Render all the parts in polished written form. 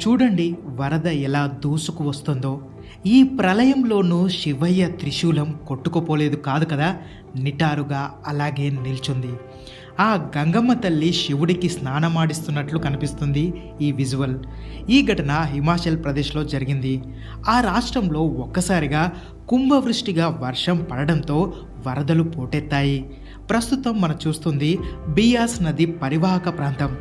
చూడండి వరద ఎలా దూసుకు వస్తుందో. ఈ ప్రళయంలోనూ శివయ్య త్రిశూలం కొట్టుకుపోలేదు కాదు కదా, నిటారుగా అలాగే నిల్చుంది. ఆ గంగమ్మ తల్లి శివుడికి స్నానమాడిస్తున్నట్లు కనిపిస్తుంది ఈ విజువల్. ఈ ఘటన హిమాచల్ ప్రదేశ్లో జరిగింది. ఆ రాష్ట్రంలో ఒక్కసారిగా కుంభవృష్టిగా వర్షం పడడంతో వరదలు పోటెత్తాయి. ప్రస్తుతం మనం చూస్తుంది బియాస్ నది పరివాహక ప్రాంతం.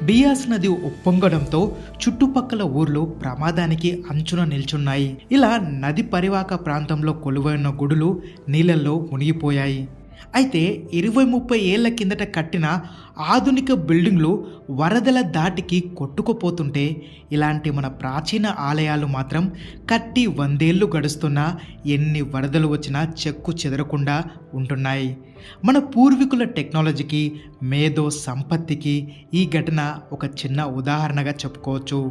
బియాస్ నది ఉప్పొంగడంతో చుట్టుపక్కల ఊర్లు ప్రమాదానికి అంచున నిల్చున్నాయి. ఇలా నది పరివాహక ప్రాంతంలో కొలువైన గుడులు నీళ్ళల్లో మునిగిపోయాయి. అయితే 20-30 ఏళ్ల కిందట కట్టిన ఆధునిక బిల్డింగ్లు వరదల దాటికి కొట్టుకుపోతుంటే, ఇలాంటి మన ప్రాచీన ఆలయాలు మాత్రం కట్టి 100 ఏళ్ళు గడుస్తున్నా ఎన్ని వరదలు వచ్చినా చెక్కు చెదరకుండా ఉంటున్నాయి. మన పూర్వీకుల టెక్నాలజీకి, మేధో సంపత్తికి ఈ ఘటన ఒక చిన్న ఉదాహరణగా చెప్పుకోవచ్చు.